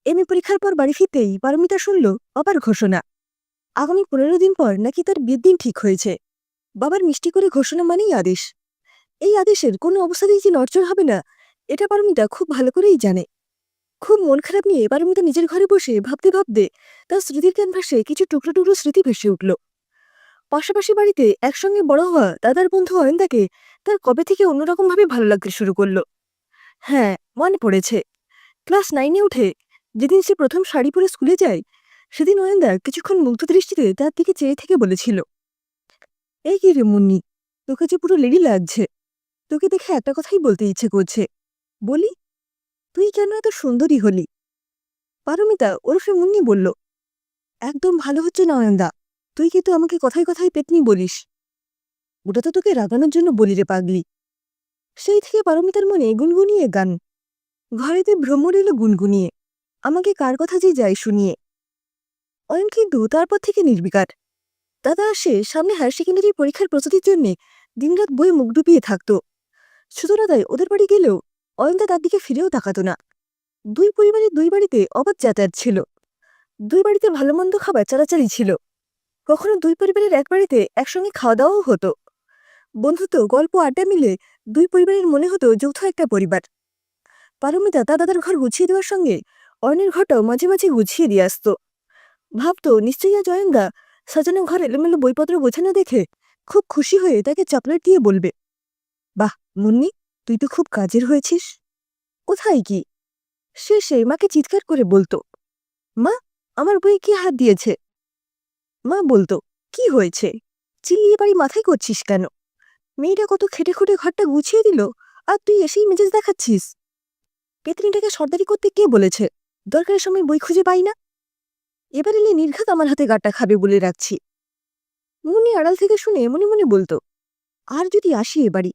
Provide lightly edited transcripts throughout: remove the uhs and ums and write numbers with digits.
MA পরীক্ষার পর বাড়ি ফিরতেই পারমিতা শুনল বাবার ঘোষণা। আগামী 15 দিন পর নাকি তার বিয়ের দিন ঠিক হয়েছে। বাবার মিষ্টি করে ঘোষণা মানেই আদেশ। এই আদেশের কোনো অবস্থাতেই যে নড়চড় হবে না, এটা পারমিতা খুব ভালো করেই জানে। খুব মন খারাপ নিয়ে পারমিতা নিজের ঘরে বসে ভাবতে ভাবতে তার স্মৃতির ক্যানভাসে কিছু টুকরো টুকরো স্মৃতি ভেসে উঠল। পাশাপাশি বাড়িতে একসঙ্গে বড় হওয়া দাদার বন্ধু অয়ন্দাকে তার কবে থেকে অন্যরকমভাবে ভালো লাগতে শুরু করলো। হ্যাঁ, মনে পড়েছে, ক্লাস 9-এ উঠে যেদিন সে প্রথম শাড়ি পরে স্কুলে যায়, সেদিন অয়ন্দা কিছুক্ষণ মুগ্ধ দৃষ্টিতে তার দিকে চেয়ে থেকে বলেছিল, এই কি রে মুন্নি, তোকে যে পুরো লেডি লাগছে। তোকে দেখে একটা কথাই বলতে ইচ্ছে করছে। বলি, তুই কেন এত সুন্দরী হলি? পারমিতা ওরফে মুন্নি বলল, একদম ভালো হচ্ছে না অয়ন্দা, তুই কিন্তু আমাকে কথায় কথায় পেতনি বলিস। ওটা তো তোকে রাগানোর জন্য বলি রে পাগলি। সেই থেকে পারমিতার মনে গুনগুনিয়ে গান। ঘরেতে ভ্রমর এলো গুনগুনিয়ে, আমাকে কার কথা যে যায় শুনিয়ে। অয়ন কিন্তু তারপর থেকে নির্বিকার। দাদা আসে সামনে হায়ার সেকেন্ডারি পরীক্ষার প্রস্তুতির জন্যে দিনরাত বইয়ে মুখ ডুবিয়ে থাকত। ছোট দাদাই ওদের বাড়ি গেলেও অয়নদা তার দিকে ফিরেও তাকাত না। দুই পরিবারের দুই বাড়িতে অবাধ যাতায়াত ছিল। দুই বাড়িতে ভালো মন্দ খাবার চালাচালি ছিল। কখনো দুই পরিবারের এক বাড়িতে একসঙ্গে খাওয়া দাওয়াও হতো। বন্ধুত্ব, গল্প, আড্ডা মিলে দুই পরিবারের মনে হতো যৌথ একটা পরিবার। পারমিতা তার দাদার ঘর গুছিয়ে দেওয়ার সঙ্গে অয়নের ঘরটাও মাঝে মাঝে গুছিয়ে দিয়ে আসত। ভাবতো নিশ্চয়ই আজ অয়নদা সাজানো ঘর এলোমেলো বইপত্র গোছানো দেখে খুব খুশি হয়ে তাকে চকলেট দিয়ে বলবে, বাহ মুন্নি, তুই তো খুব কাজের হয়েছিস। কোথায় কি? শেষে মাকে চিৎকার করে বলতো, মা, আমার বই কি হাত দিয়েছে? মা বলতো, কি হয়েছে? চিল্লিয়ে বাড়ি মাথায় করছিস কেন? মেয়েটা কত খেটে খুঁটে ঘরটা গুছিয়ে দিল, আর তুই এসেই মেজাজ দেখাচ্ছিস। পেতনিটাকে সর্দারি করতে কে বলেছে? দরকারের সময় বই খুঁজে পাই না। এবার এলে নির্ঘাত আমার হাতে গাটা খাবে বলে রাখছি। মুন্নি আড়াল থেকে শুনে মনে মনে বলতো, আর যদি আসি এ বাড়ি।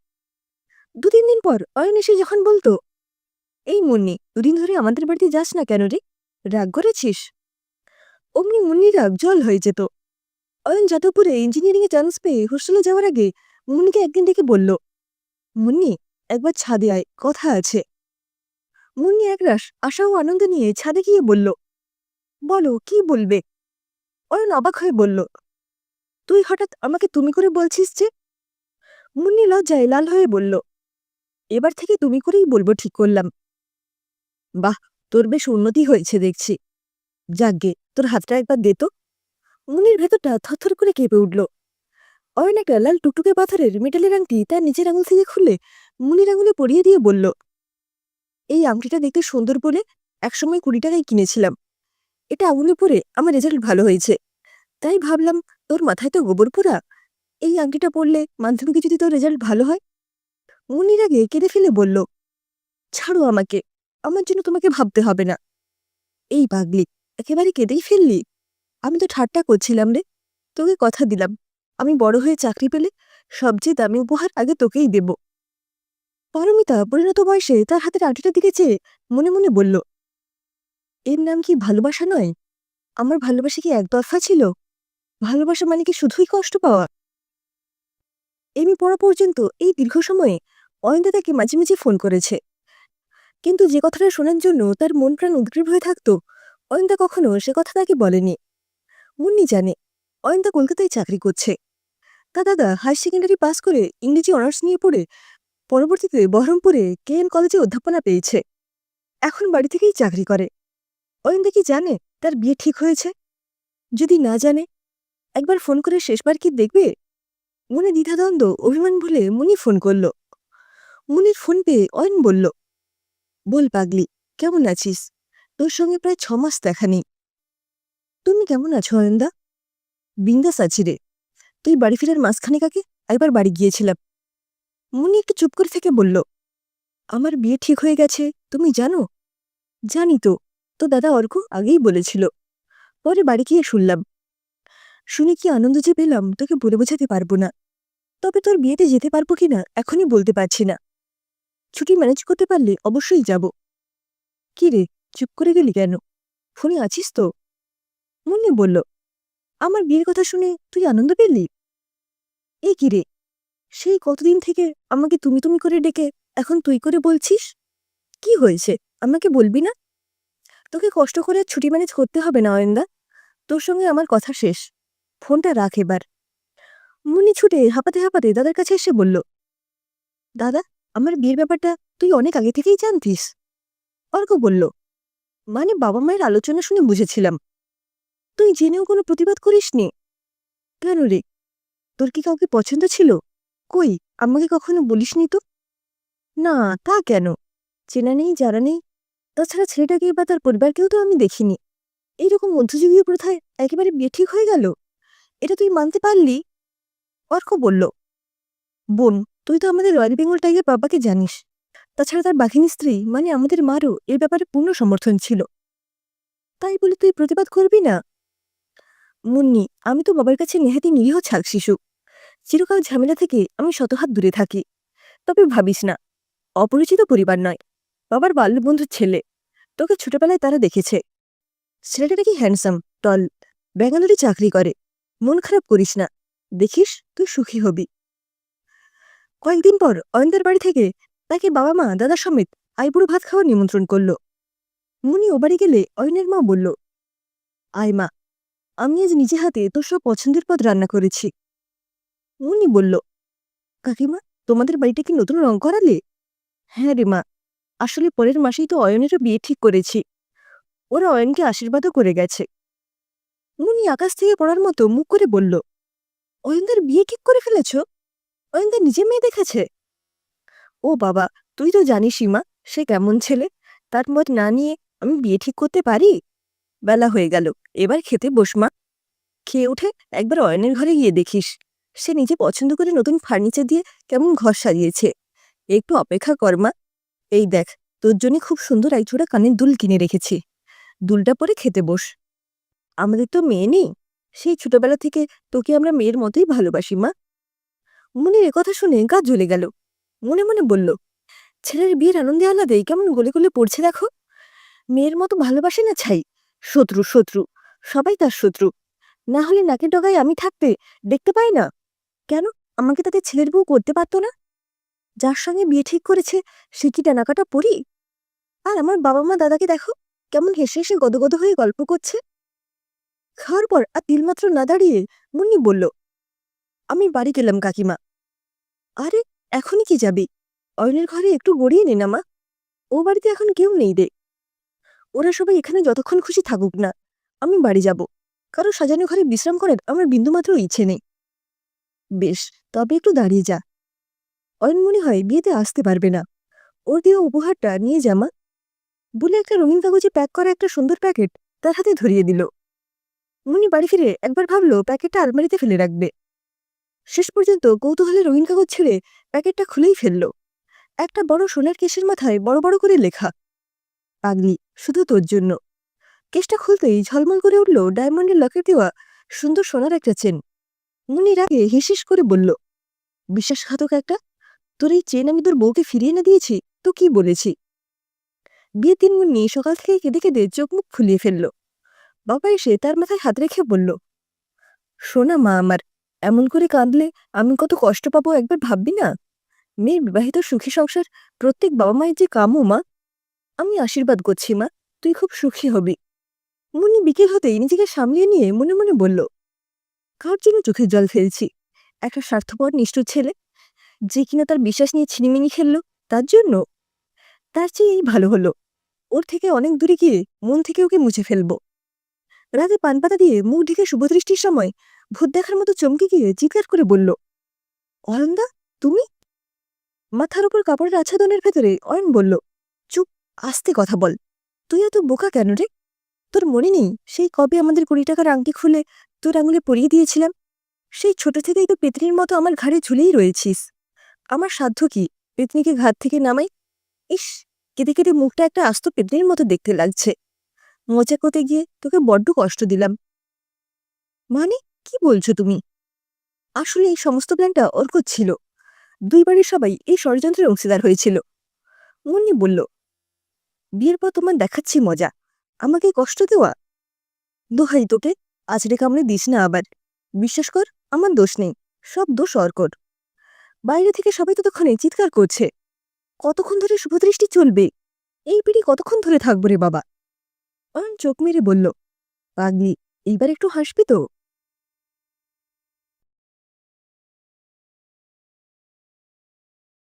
2-3 দিন পর অয়ন এসে যখন বলতো, এই মুন্নি, দুদিন ধরে আমাদের বাড়িতে যাস না কেন রে? রাগ করেছিস? অমনি মুন্নির রাগ জল হয়ে যেত। অয়ন যাদবপুরে ইঞ্জিনিয়ারিংয়ে চান্স পেয়ে হোস্টেলে যাওয়ার আগে মুন্নিকে একদিন ডেকে বলল, মুন্নি, একবার ছাদে আয়, কথা আছে। মুন্নি একরাশ আশা ও আনন্দ নিয়ে ছাদে গিয়ে বলল, বলো, কি বলবে? অয়ন অবাক হয়ে বলল, তুই হঠাৎ আমাকে তুমি করে বলছিস যে? মুন্নি লজ্জায় লাল হয়ে বলল, এবার থেকে তুমি করেই বলবো ঠিক করলাম। বাহ, তোর বেশ উন্নতি হয়েছে দেখছি। যাকগে, তোর হাতটা একবার দে তো। মুনির ভেতরটা থরথর করে কেঁপে উঠল। অয়ন একটা লাল টুকটুকে পাথরের মেটালের আংটি তার নিচের আঙুল থেকে খুলে মুনির আঙুলে পরিয়ে দিয়ে বলল, এই আংটিটা দেখতে সুন্দর বলে একসময় 20 টাকায় কিনেছিলাম। এটা আঙুলে পরে আমার রেজাল্ট ভালো হয়েছে, তাই ভাবলাম তোর মাথায় তো গোবর পোড়া, এই আংটিটা পরলে মাধ্যমিকে যদি তোর রেজাল্ট ভালো হয়। মুনির আগে কেঁদে ফেলে বলল, ছাড়ো আমাকে, আমার জন্য তোমাকে ভাবতে হবে না। এই পাগলি, একেবারে কেঁদেই ফেললি? আমি তো ঠাট্টা করছিলাম রে। তোকে কথা দিলাম, আমি বড় হয়ে চাকরি পেলে সবচেয়ে দামি উপহার আগে তোকেই দেব। পারমিতা পরিণত বয়সে তার হাতের আংটিটার দিকে চেয়ে মনে মনে বলল, এর নাম কি ভালোবাসা নয়? আমার ভালোবাসা কি একতরফা ছিল? ভালোবাসা মানে কি শুধুই কষ্ট পাওয়া? এমএ পড়া পর্যন্ত এই দীর্ঘ সময়ে অয়ন্দা তাকে মাঝে মাঝে ফোন করেছে, কিন্তু যে কথাটা শোনার জন্য তার মন প্রাণ উদ্গ্রীব হয়ে থাকত, অয়ন্দা কখনো সে কথা তাকে বলেনি। মুন্নি জানে অয়ন্দা কলকাতায় চাকরি করছে। তা দাদা হায়ার সেকেন্ডারি পাস করে ইংরেজি অনার্স নিয়ে পড়ে পরবর্তীতে বহরমপুরে কেএন কলেজে অধ্যাপনা পেয়েছে। এখন বাড়ি থেকেই চাকরি করে। অয়ন্দা কি জানে তার বিয়ে ঠিক হয়েছে? যদি না জানে, একবার ফোন করে শেষবার কি দেখবে? মনে দ্বিধাদ্বন্দ্ব অভিমান ভুলে মুনি ফোন করল। মুনির ফোন পেয়ে অয়ন বলল, বল পাগলি, কেমন আছিস? তোর সঙ্গে প্রায় 6 মাস দেখা নেই। তুমি কেমন আছো অয়ন্দা? বিন্দাস আছি রে। তুই বাড়ি ফেরার মাঝখানেক আগে একবার বাড়ি গিয়েছিলাম। মুনি একটু চুপ করে থেকে বলল, আমার বিয়ে ঠিক হয়ে গেছে, তুমি জানো? জানি তো, তো দাদা অর্ক আগেই বলেছিল। পরে বাড়ি গিয়ে শুনলাম। শুনে কি আনন্দ যে পেলাম তোকে বলে বোঝাতে পারবো না। তবে তোর বিয়েতে যেতে পারবো কিনা এখনই বলতে পারছি না। ছুটি ম্যানেজ করতে পারলে অবশ্যই যাব। কি রে, চুপ করে গেলি কেন? ফোনে আছিস তো? মুন্নি বলল, আমার বিয়ের কথা শুনে তুই আনন্দ পেলি? এ কি রে, সেই কতদিন থেকে আমাকে তুমি তুমি করে ডেকে এখন তুই করে বলছিস? কি হয়েছে, আমাকে বলবি না? তোকে কষ্ট করে ছুটি ম্যানেজ করতে হবে না অয়নদা, তোর সঙ্গে আমার কথা শেষ, ফোনটা রাখ এবার। মুন্নি ছুটে হাঁপাতে হাঁপাতে দাদার কাছে এসে বলল, দাদা, আমার বিয়ের ব্যাপারটা তুই অনেক আগে থেকেই জানতিস? অর্ক বলল, মানে বাবা মায়ের আলোচনা শুনে বুঝেছিলাম। তুই জেনেও কোনো প্রতিবাদ করিসনি? কেন রে, তোর কি কাউকে পছন্দ ছিল? কই, আমাকে কখনো বলিসনি তো। না, তা কেন, চেনা নেই জানা নেই, তাছাড়া ছেলেটাকে বা তার পরিবারকেও তো আমি দেখিনি। এইরকম মধ্যযুগীয় প্রথায় একেবারে বিয়ে ঠিক হয়ে গেল, এটা তুই মানতে পারলি? অর্ক বলল, বোন, তুই তো আমাদের রয়্যাল বেঙ্গল টাইগার বাবাকে জানিস, তাছাড়া তার বাঘিনী স্ত্রী মানে আমাদের মারও এর ব্যাপারে পূর্ণ সমর্থন ছিল। তাই বলে তুই প্রতিবাদ করবি না? মুন্নি, আমি তো বাবার কাছে নেহাতি নিরীহ ছাগ শিশু, চিরকাল ঝামেলা থেকে আমি শতহাত দূরে থাকি। তবে ভাবিস না, অপরিচিত পরিবার নয়, বাবার বাল্যবন্ধুর ছেলে, তোকে ছোটবেলায় তারা দেখেছে। ছেলেটা কি হ্যান্ডসাম, টল, ব্যাঙ্গালোরে চাকরি করে। মন খারাপ করিস না, দেখিস তুই সুখী হবি। কয়েকদিন পর অয়নদের বাড়ি থেকে তাকে বাবা মা দাদা সমেত আইবুড়ো ভাত খাওয়ার নিমন্ত্রণ করল। মুনি ও বাড়ি গেলে অয়নের মা বলল, আয় মা, আমি আজ নিজে হাতে তোর সব পছন্দের পদ রান্না করেছি। মুনি বলল, কাকিমা, তোমাদের বাড়িটা কি নতুন রং করালে? হ্যাঁ রে মা, আসলে পরের মাসেই তো অয়নেরও বিয়ে ঠিক করেছি, ওরা অয়নকে আশীর্বাদও করে গেছে। মুনি আকাশ থেকে পড়ার মতো মুখ করে বলল, অয়নদের বিয়ে ঠিক করে ফেলেছ? অয়নদের নিজে মেয়ে দেখেছে? ও বাবা, তুই তো জানিসই মা, সে কেমন ছেলে, তার মত না নিয়ে আমি বিয়ে ঠিক করতে পারি? বেলা হয়ে গেল, এবার খেতে বস মা। খেয়ে উঠে একবার অয়নের ঘরে গিয়ে দেখিস, সে নিজে পছন্দ করে নতুন ফার্নিচার দিয়ে কেমন ঘর সাজিয়েছে। একটু অপেক্ষা কর মা, এই দেখ, তোর জন্য খুব সুন্দর একজোড়া কানের দুল কিনে রেখেছি, দুলটা পরে খেতে বস। আমাদের তো মেয়ে নেই, সেই ছোটবেলা থেকে তোকে আমরা মেয়ের মতোই ভালোবাসি মা। মুনির একথা শুনে গা জ্বলে গেল, মনে মনে বলল, ছেলের বিয়ের আনন্দে আহ্লাদেই কেমন গলে গলে পড়ছে দেখো। মেয়ের মতো ভালোবাসে না ছাই, শত্রু শত্রু, সবাই তার শত্রু। না হলে নাকের ডগায় আমি থাকতে দেখতে পাই না? কেন আমাকে তাদের ছেলের বউ করতে পারতো না? যার সঙ্গে বিয়ে ঠিক করেছে সে কি টানাকাটা পড়ি? আর আমার বাবা মা দাদাকে দেখো, কেমন হেসে হেসে গদগদ হয়ে গল্প করছে। খাওয়ার পর আর তিলমাত্র না দাঁড়িয়ে মুন্নি বলল, আমি বাড়ি গেলাম কাকিমা। আরে, এখনই কি যাবি? অয়নের ঘরে একটু গড়িয়ে নে না মা, ও বাড়িতে এখন কেউ নেই রে। ওরা সবাই এখানে যতক্ষণ খুশি থাকুক না, আমি বাড়ি যাব। কারো সাজানো ঘরে বিশ্রাম করার আমার বিন্দুমাত্র ইচ্ছে নেই। বেশ, তবে একটু দাঁড়িয়ে যা। অয়ন মনে হয় বিয়েতে আসতে পারবে না, ওর দেওয়া উপহারটা নিয়ে জামা, বলে একটা রঙিন কাগজে প্যাক করা একটা সুন্দর প্যাকেট তার হাতে ধরিয়ে দিল। মুনি বাড়ি ফিরে একবার ভাবলো প্যাকেটটা আলমারিতে ফেলে রাখবে, শেষ পর্যন্ত কৌতূহলে রঙিন কাগজ ছেড়ে প্যাকেটটা খুলেই ফেলল। একটা বড় সোনার কেশের মাথায় বড় বড় করে লেখা, পাগলি, শুধু তোর জন্য। কেসটা খুলতেই ঝলমল করে উঠল ডায়মন্ডের লকেট দেওয়া সুন্দর সোনার একটা চেন। মুনির আগে হিসিস করে বলল, বিশ্বাসঘাতক একটা, তোর এই চেন আমি তোর বউকে ফিরিয়ে না দিয়েছি তো কি বলেছি? বিয়ের দিন মুন্নি সকাল থেকে কেঁদে কেঁদে চোখ মুখ ফুলিয়ে ফেলল। বাবা এসে তার মাথায় হাত রেখে বলল, শোনা মা আমার, এমন করে কাঁদলে আমি কত কষ্ট পাবো একবার ভাববি না? মেয়ের বিবাহিত সুখী সংসার প্রত্যেক বাবা মায়ের যে কামও মা। আমি আশীর্বাদ করছি মা, তুই খুব সুখী হবি। মুন্নি বিকেল হতেই নিজেকে সামলিয়ে নিয়ে মনে মনে বলল, কার জন্য চোখের জল ফেলছি? একটা স্বার্থপর নিষ্ঠুর ছেলে, যে কিনা তার বিশ্বাস নিয়ে ছিনিমিনি খেলল, তার জন্য? তার চেয়ে এই ভালো হলো, ওর থেকে অনেক দূরে গিয়ে মন থেকে ওকে মুছে ফেলব। রাতে পান পাতা দিয়ে মুখ ঢেকে শুভদৃষ্টির সময় ভূত দেখার মতো চমকে গিয়ে চিৎকার করে বলল, অয়নদা, তুমি? মাথার উপর কাপড়ের আচ্ছাদনের ভেতরে অয়ন বলল, চুপ, আস্তে কথা বল। তুই এত বোকা কেন রে? তোর মনে নেই সেই কবে আমাদের 20 টাকার আংটি খুলে তোর আঙুলে পরিয়ে দিয়েছিলাম? সেই ছোট থেকেই তো পেতনির মতো আমার ঘাড়ে ঝুলেই রয়েছিস। আমার সাধ্য কি পেতনিকে ঘাট থেকে নামাই? ইস, কেঁদে কেঁদে মুখটা একটা আস্ত পেতনির মতো দেখতে লাগছে। মজা করতে গিয়ে তোকে বড্ড কষ্ট দিলাম। মানে, কি বলছো তুমি? আসলে এই সমস্ত প্ল্যানটা অর্কর ছিল, দুই বাড়ির সবাই এই ষড়যন্ত্রের অংশীদার হয়েছিল। মুন্নি বলল, বিয়ের পর তোমার দেখাচ্ছি মজা, আমাকে কষ্ট দেওয়া। দোহাই তোকে, আছড়ে কামড়ে দিস না আবার। বিশ্বাস কর, আমার দোষ নেই, সব দোষ অর্কর। বাইরে থেকে সবাই ততক্ষণে চিৎকার করছে, কতক্ষণ ধরে শুভদৃষ্টি চলবে? এই পিড়ি কতক্ষণ ধরে থাকবো রে বাবা? চোখ মেরে বলল, পাগলি, এইবার একটু হাসবি তো?